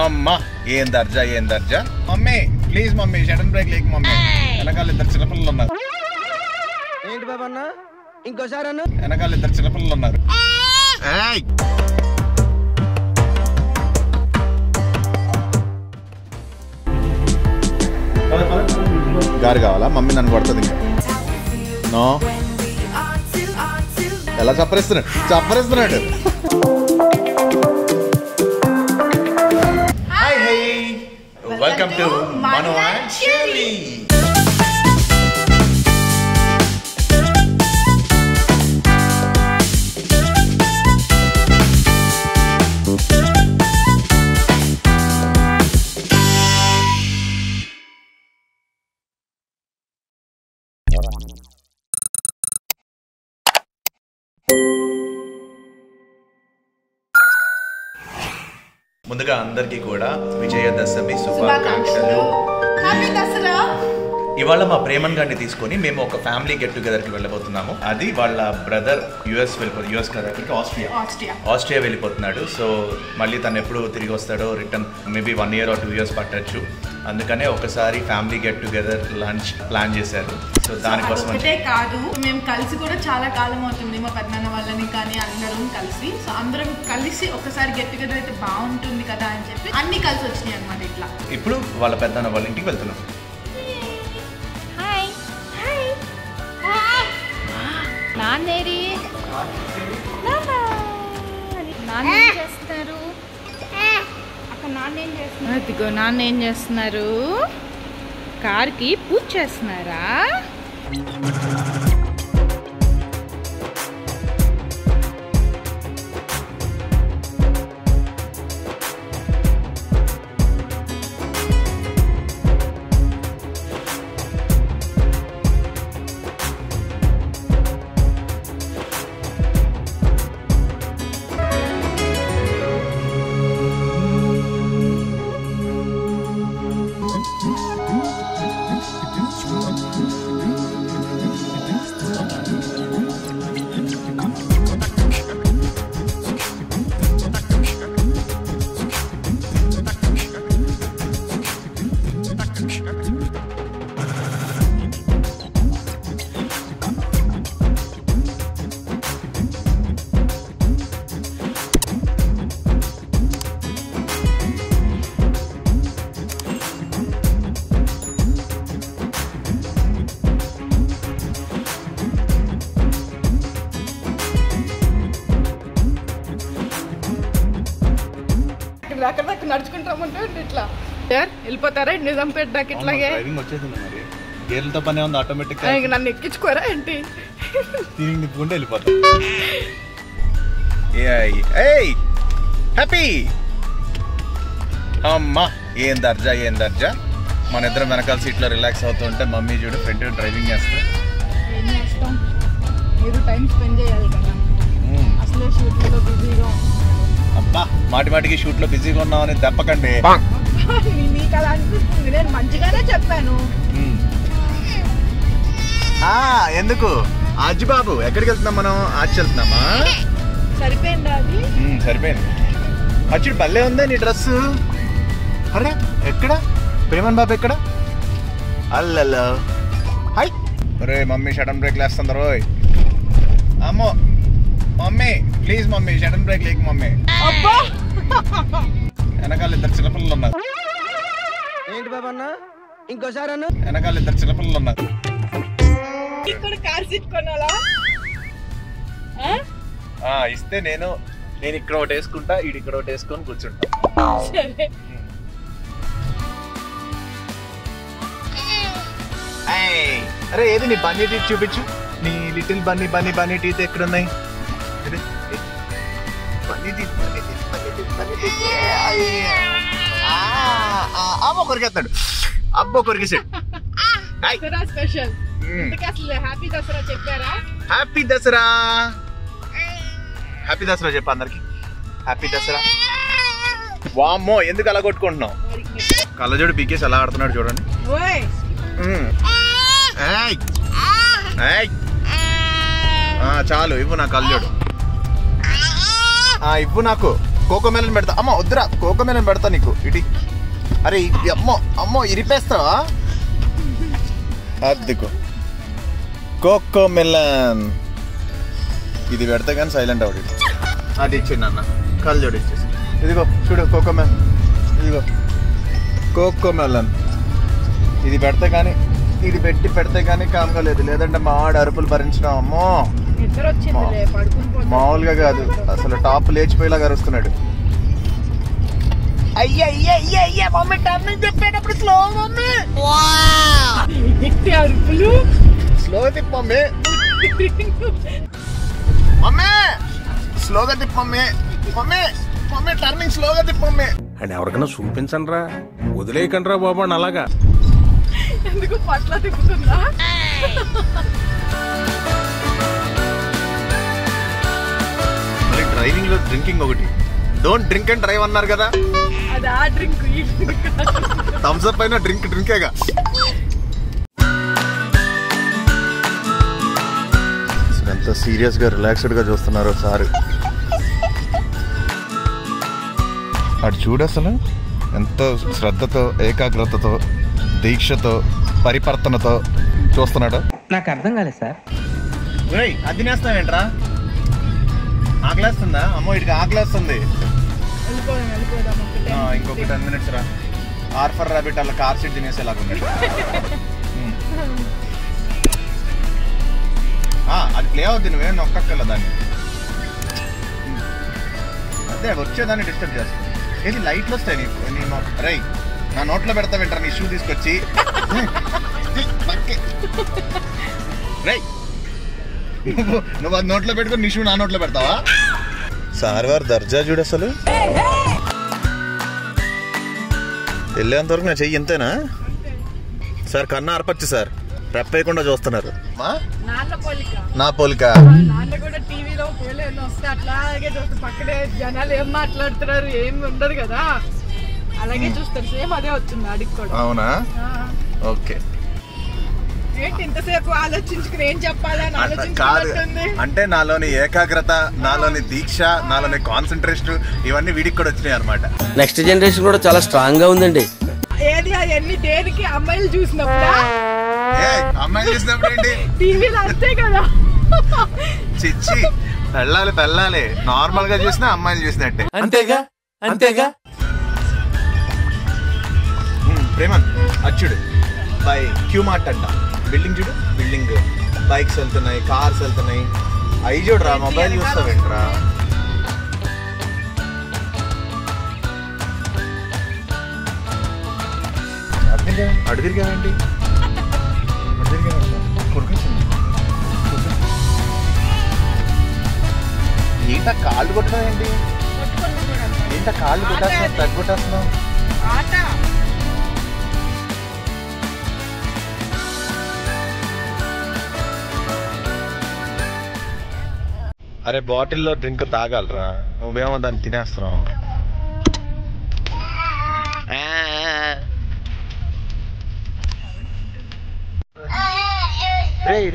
అమ్మా ఏం దర్జా ఏం దర్జా. Mummy please mummy sudden brake లేక మమ్మీ. వెనకాల ఇద్దరు చిన్నపిల్లలు ఉన్నారు. ఏంటి బాబా అన్న ఇంకోసారి అన్న. వెనకాల ఇద్దరు చిన్నపిల్లలు ఉన్నారు. గారు కావాలా? మమ్మీ నన్ను కొడుతుంది. నో ఎలా చప్పరిస్తున్నాడు. Hi hi welcome to Manu and Shirley. ముందుగా అందరికీ కూడా విజయదశమి శుభాకాంక్షలు. ఇవాళ మా ప్రేమన్ గారిని తీసుకొని మేము ఒక ఫ్యామిలీ గెట్ టుగెదర్ కి వెళ్ళబోతున్నాము. అది వాళ్ళ బ్రదర్ యుఎస్ ఆస్ట్రియా వెళ్ళిపోతున్నాడు. సో మళ్ళీ తను ఎప్పుడు తిరిగి వస్తాడో, return maybe 1 year or 2 years పట్టచ్చు. అందుకనే ఒకసారి family get together lunch plan చేశారు. సో దానికోసం కాదు, మేము కలిసి కూడా చాలా కాలం అవుతుంది. మా పెద్దనాన్న వాళ్ళని కానీ అందరం కలిసి, సో అందరం కలిసి ఒకసారి గెట్ టుగెదర్ అయితే బాగుంటుంది కదా అని చెప్పి అన్ని కలిసి వచ్చినాయి అన్నమాట. ఇట్లా ఇప్పుడు వాళ్ళ పెద్దనాన్న వాళ్ళ ఇంటికి వెళ్తున్నాం. నాన్న ఏం చేస్తున్నారు? కార్కి పూజ చేస్తున్నారా? అక్కడ నడుచుకుంటామంటే ఇట్లా వెళ్ళిపోతారా నిజాంపేట దాకా? ఇట్లాగే గేర్లతో పనే ఉంది ఆటోమేటిక్. నన్ను ఎక్కించుకోరా ఏంటి? తిప్పుకుంటే వెళ్ళిపోతా. హ్యాపీ అమ్మా ఏం దర్జా ఏం దర్జా. మన ఇద్దరం వెనకాల సీట్లో రిలాక్స్ అవుతుంటే మమ్మీ చూడు ఫ్రంట్ డ్రైవింగ్ చేస్తా. ఏం చేస్తాం, మీరు టైం స్పెండ్ చేయాలి కదా. అసలే షూట్లో బిజీగా. అబ్బా మాటి మాటికి షూట్ లో బిజీగా ఉన్నామని దెప్పకండి. మీకు అలా అనిపిస్తుంది, నేను మంచిగానే చెప్పాను. ఎందుకు అజ్జిబాబు ఎక్కడికి వెళ్తున్నాం మనం? ఆచి వెళ్తున్నామా? సరిపోయిందా అది? సరిపోయింది. అచ్చుడు భలే ఉందా నీ డ్రెస్. అరే ఎక్కడ ప్రేమన్ బాబు ఎక్కడ? అల్లల్లో హాయ్. రే మమ్మీ షడన్ బ్రేక్ లేస్తుంది రోయ్. అమ్మో mummy please mummy sudden brake లేక మమ్మీ. వెనకాల ఇద్దరు చిన్నపిల్లలు ఉన్నారు. ఏంటి బాబా అన్న ఇంకోసారి అన్న. వెనకాల ఇద్దరు చిన్నపిల్లలు ఉన్నారు. ఇక్కడ కార్ సీట్ కొనాలా? ఇస్తే నేను ఇక్కడ ఒకటి వేసుకుంటా, ఇక్కడ ఒకటి వేసుకొని కూర్చుంటా. అరే ఏది నీ బన్నీ టీత్ చూపించు. నీ లిటిల్ బన్నీ టీత్ ఎక్కడున్నాయి? అబ్బో కొరికేస్తాడు. అబ్బో కొరికేసాడు. స్పెషల్. హ్యాపీ దసరా చెప్పారా? హ్యాపీ దసరా. హ్యాపీ దసరా చెప్పు అందరికి. హ్యాపీ దసరా. వామ్మో ఎందుకు అలా కొట్టుకుంటున్నావు? కళ్ళజోడు పీకేసి ఎలా ఆడుతున్నాడు చూడండి. చాలు ఇవ్వు నా కళ్ళజోడు. ఇవ్వు నాకు. కోకో మెలన్ పెడతా. అమ్మ వద్దురా, కోకో మెలన్ పెడతా నీకు ఇటు. అరే అమ్మో అమ్మో ఇరిపేస్తావా? అదిగో కోకో మెలన్, ఇది పెడతా కానీ సైలెంట్ అవుట్. అది ఇచ్చింది అన్న, కళ్ళు జోడి ఇచ్చేసి. ఇదిగో చూడు కోకో మెలన్, ఇదిగో కోకో మెలన్. ఇది పెడితే కానీ, ఇది పెడితే కానీ కామ్గా లేదు, లేదంటే మా వాడు అరుపులు భరించడం అమ్మో మామూలుగా కాదు, అసలు టాప్ లేచిపోయేలాగా అరుస్తున్నాడు. మమ్మీ టర్నింగ్ చెప్పేటప్పుడు స్లో మమ్మీ, స్లో తిప్పు మమ్మీ, మమ్మీ స్లోగా తిప్పు మమ్మీ, మమ్మీ మమ్మీ టర్నింగ్ స్లోగా తిప్పు మమ్మీ. అండ్ ఎవరికైనా చూపించండి రా, వదిలేయకండి రా బాబు అని అలాగా. ఎందుకు పట్ల తిప్పుతుందా? డ్రైవింగ్ లో డ్రింకింగ్ ఒకటి, డోంట్ డ్రింక్ అండ్ డ్రైవ్ అన్నారు కదా, అది ఆ డ్రింక్ థమ్స్ అప్ అయినా డ్రింకేగా. ఎంత సీరియస్ గా రిలాక్స్డ్ గా చూస్తున్నారు సార్. అటు చూడు అసలు ఎంత శ్రద్ధతో, ఏకాగ్రతతో, దీక్షతో, పరిపర్తనతో చూస్తున్నాడు. నాకు అర్థం కాలేదు సార్. అది తినేస్తావేంట్రా? ఆకలేస్తుందా? అమ్మో ఇటుకి ఆకలేస్తుంది. ఇంకొక 10 minutes రా. ఆర్ఫర్ రాబిట్ అలా కార్ సీట్ తినేసేలాగా ఉన్నాడు. అది ప్లే అవుతుంది, నువ్వేం నొక్కక్కర్లే దాన్ని. అదే వచ్చేదాన్ని డిస్టర్బ్ చేస్తాను. ఏది లైట్లు వస్తాయి నీకు? రై నా నోట్లో పెడతా వింటారా నీ షూ తీసుకొచ్చి? రై నువ్వు అది నోట్లో పెట్టుకొని నీ షూ నా నోట్లో పెడతావా? సార్ వారు దర్జా చూడు అసలు. వెళ్ళేంత వరకు నా చెయ్యి ఇంతేనా సార్? కన్నా ఆర్పచ్చు సార్, రెప్పేయకుండా చూస్తున్నారు. నా పోలిక నాన్న కూడా టీవీలో వస్తే అట్లాగే చూస్తారు, పక్కనే జనాలు ఏం మాట్లాడుతున్నారు ఏం ఉండదు కదా, అలాగే చూస్తారు. సేమ్ అదే వచ్చింది అడిగి కూడా. అవునా? ఓకే. ఏంటి ఇంతసేపు ఆలోచించుకుని ఏం చెప్పాలని కాదు ఆలోచించుకుంటుంది. అంటే నాలోని ఏకాగ్రత, నాలోని దీక్ష, నాలోని కాన్సన్ట్రేషన్ ఇవన్నీ వీడికి కూడా వచ్చినాయి అనమాట. నెక్స్ట్ జనరేషన్ కూడా చాలా స్ట్రాంగ్ గా ఉందండి. ఏది అవన్నీ దేనికి? అమ్మాయిలు చూసినప్పుడు, అమ్మాయిలు చూసినప్పుడు ఏంటి? టీవీలో అంతే కదా. చిచ్చి పెళ్ళాలి నార్మల్ గా చూసినా అమ్మాయిలు చూసినట్టే. అంతేగా అంతేగా. ప్రేమన్ అచ్చుడు బై క్యూ మార్ట్ అంట, బిల్డింగ్ చూడు, బిల్డింగ్, బైక్స్ వెళ్తున్నాయి, కార్స్ వెళ్తున్నాయి. అవి చూడరా, మొబైల్ చూస్తావేంట్రా? అడు తిరిగావేంటి? ఏంట కాళ్ళు కొట్టడం ఏంటి? ఏంట కాళ్ళు కొట్టేస్తున్నావు, తగ్గొట్టేస్తున్నావు? అరే బాటిల్లో డ్రింక్ తాగాలరా, నువ్వేమో దాన్ని తినేస్తున్నావు.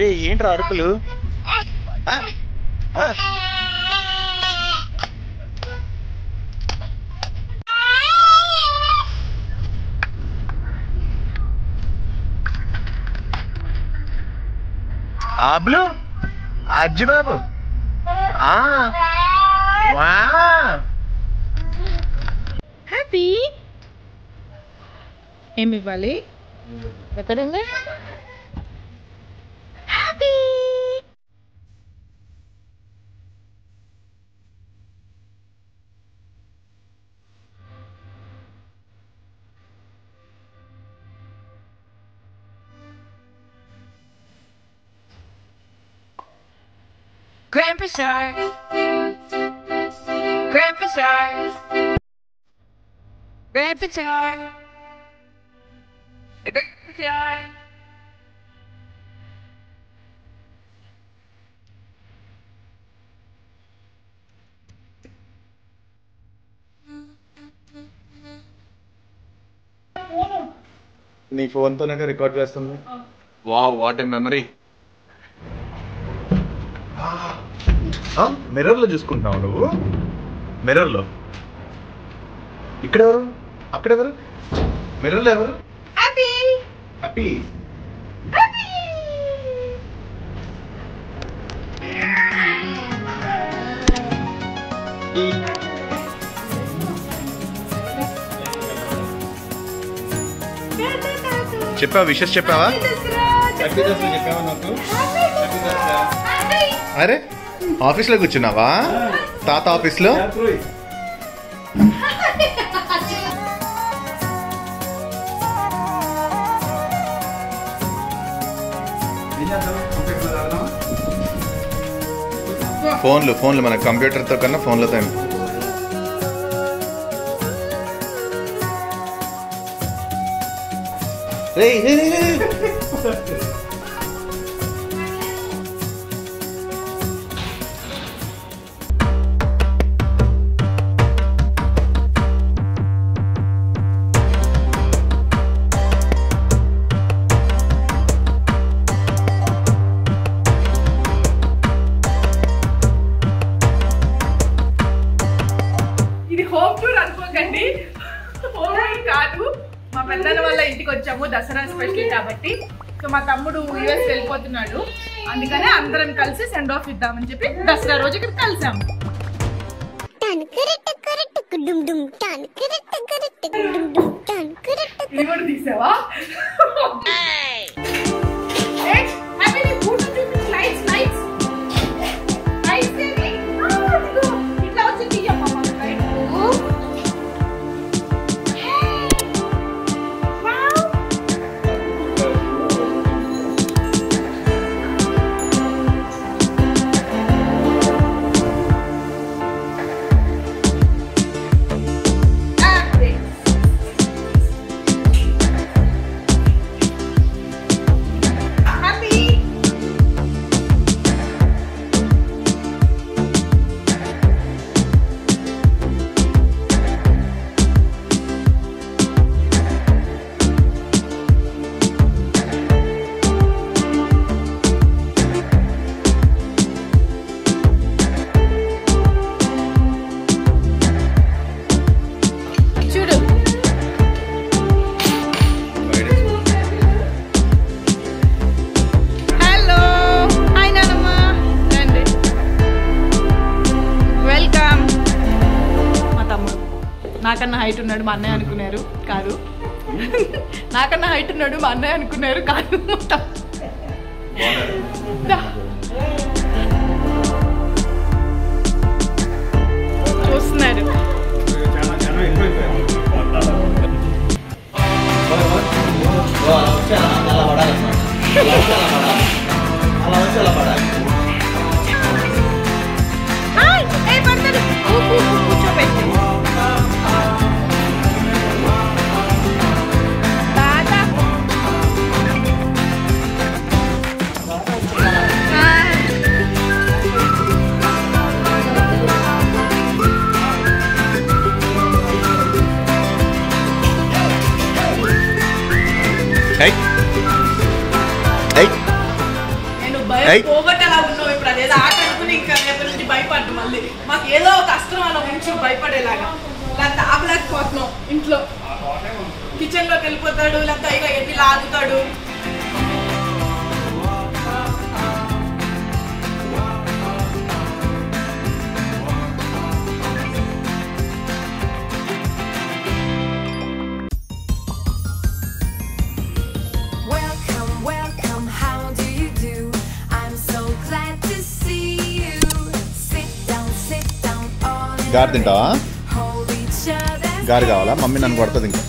రే ఏంట్రా అరుపులు? ఆబ్లు అజ్జి బాబు హ్యాపీ ఏమి ఇవ్వాలి? ఎక్కడుంది happy? Grandpa Shark, Grandpa Shark, Grandpa Shark, Grandpa Shark. నీ ఫోన్తోనే రికార్డ్ చేస్తుంది. Wow, what a memory. Mirror లో చూసుకుంటున్నావు నువ్వు? మిర్రర్ లో ఇక్కడ ఎవరు? అక్కడ ఎవరు? మిర్రర్లో ఎవరు? హ్యాపీ. చెప్పావా? విషెస్ చెప్పావా? అరే ఆఫీస్లో కూర్చున్నావా? తాత ఆఫీస్లో? ఫోన్లు మన కంప్యూటర్తో కన్నా ఫోన్లతో. ఇది హోమ్ టూర్ అనుకోకండి, హోమ్ టూర్ కాదు. మా పెద్దల వల్ల ఇంటికి వచ్చాము దసరా స్పెషల్ కాబట్టి. సో మా తమ్ముడు యూఎస్ వెళ్ళిపోతున్నాడు, అందుకనే అందరం కలిసి సెండ్ ఆఫ్ ఇద్దామని చెప్పి దసరా రోజు ఇక్కడ కలిసాము. ఇది కూడా తీసావా? ఇట్లా వచ్చి తీయమ్మా. నాకన్నా హైట్ ఉన్నాడు మా అన్నయ్య అనుకున్నారు, కాదు. నాకన్నా హైట్ ఉన్నాడు మా అన్నయ్య అనుకున్నారు, కాదు. చూస్తున్నారు. కూర్చోబెట్టి పోగొట్టేలా ఉన్నావు ఇప్పుడు. అదేదో ఆట అనుకుని ఇంకా రేపటి నుంచి భయపడ్డు. మళ్ళీ మాకు ఏదో ఒక అస్త్రం అలా ఉంచు భయపడేలాగా. లేకపోతే ఆపలేకపోతున్నాం. ఇంట్లో కిచెన్ లోకి వెళ్ళిపోతాడు, లేకపోతే ఇక ఎన్ని లాగుతాడు. గారి తింటావా? గారి కావాలా? మమ్మీ నన్ను కొడుతుంది ఇంకా.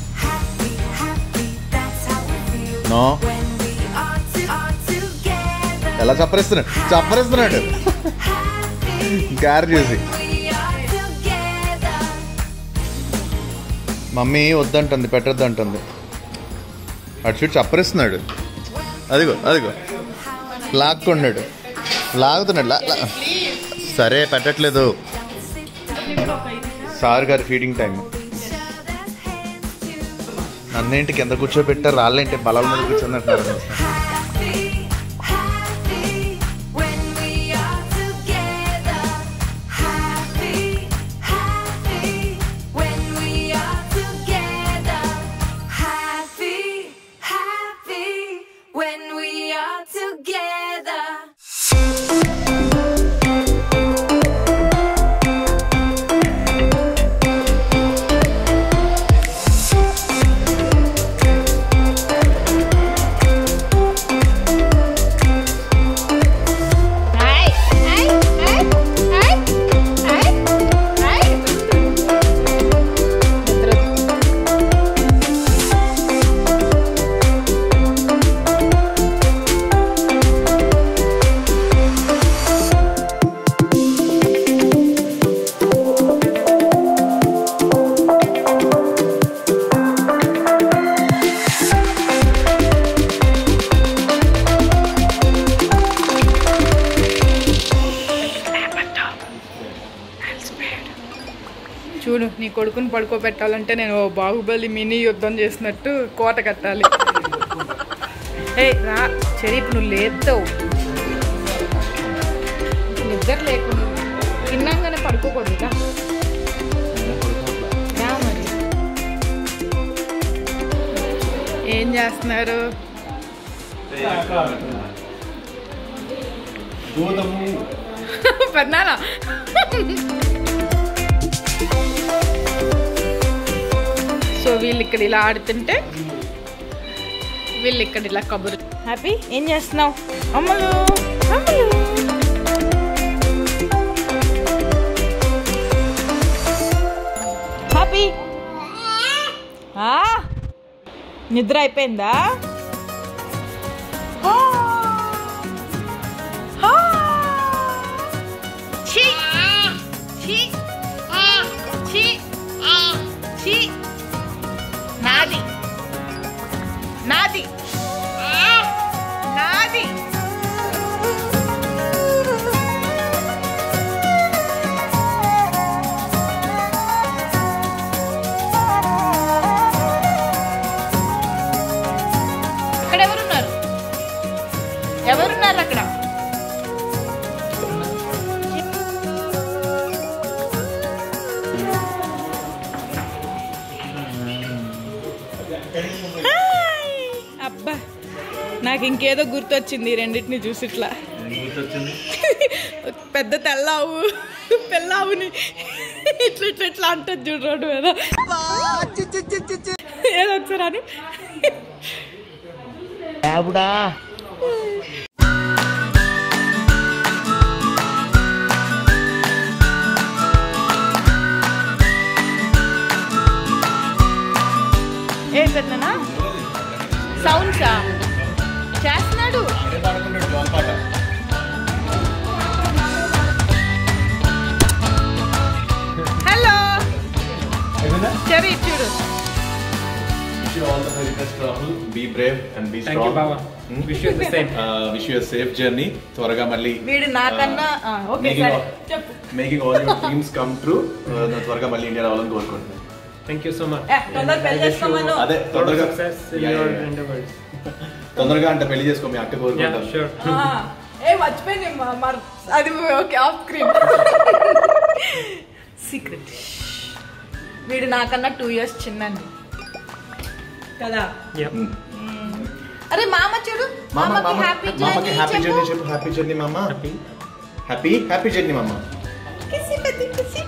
నో, ఎలా చప్పరిస్తున్నాడు గారి చూసి. మమ్మీ వద్దంటుంది, పెట్టద్దు అంటుంది. అటు చూడు చప్పరిస్తున్నాడు. అదిగో లాక్కున్నాడు, లాగుతున్నాడు. సరే పెట్టట్లేదు. సార్ గారి ఫీడింగ్ టైం. నన్నేంటి కింద కూర్చోబెట్టారు, రాళ్ళేంటి బలాల మీద కూర్చొని. కొడుకుని పడుకోబెట్టాలంటే నేను బాహుబలి మినీ యుద్ధం చేసినట్టు కోట కట్టాలి. ఏ రా షరీఫ్, నువ్వు లేస్తావు. నిద్ర లేకుండా తిన్నాగానే పడుకోకూడదుగా. మరి ఏం చేస్తున్నారు? పెద్దనా సో వీళ్ళు ఇక్కడ ఇలా ఆడుతుంటే వీళ్ళు ఇక్కడ ఇలా కబురు. హ్యాపీ ఏం చేస్తున్నావు? అమ్మలు అమ్మలు హ్యాపీ నిద్ర అయిపోయిందా? నాది నాది నాది. అక్కడ ఎవరున్నారు? ఎవరున్నారు అక్కడ? అబ్బా నాకు ఇంకేదో గుర్తొచ్చింది రెండింటిని చూసి. ఇట్లా పెద్ద తెల్లావు పెళ్ళావుని ఇట్లా ఇట్లా ఇట్లా అంటుంది చూడు రోడ్డు మీద. ఏదొచ్చరా అని ఏం పెద్దనా సౌండ్సా చేస్తున్నాడు. హలో సరే చూడు. Be brave and be strong. Thank you, Baba. Wish you the same. Wish you a safe journey. త్వరగా మళ్ళీ వీడు నాకన్నా ఓకే సరే చెప్పు. Making all your dreams come true. త్వరగా మళ్ళీ ఇండియా రావాలని కోరుకుంటున్నాను. Thank you so much. తొందరగా పెళ్లి చేసుకోమను. అదే Lot of తొందరగా success in your endeavors. తొందరగా అంటే పెళ్లి చేసుకో, మీ అక్క Yeah, కోరుకుంటాను. sure. ఏ మర్చిపోయింది అది ఓకే ఆఫ్ స్క్రీన్ సీక్రెట్. వీడు నాకన్నా 2 years చిన్నండి కదా. Yep. అరే మామ చూడు, మామకి హ్యాపీ మామకి హ్యాపీ జర్నీ జర్నీ చెప్పు. హ్యాపీ జర్నీ మామ. Happy. హ్యాపీ హ్యాపీ జర్నీ మామ. కిసి పెద్ద కిసి.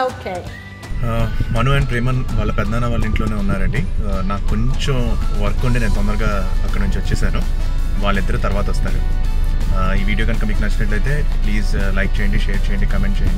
ఓకే. మను అండ్ ప్రేమన్ వాళ్ళ పెద్దనాన్న వాళ్ళ ఇంట్లోనే ఉన్నారండి. నాకు కొంచెం వర్క్ ఉండి నేను తొందరగా అక్కడ నుంచి వచ్చేసాను. వాళ్ళిద్దరు తర్వాత వస్తారు. ఈ వీడియో కనుక మీకు నచ్చినట్లయితే ప్లీజ్ లైక్ చేయండి, షేర్ చేయండి, కమెంట్ చేయండి.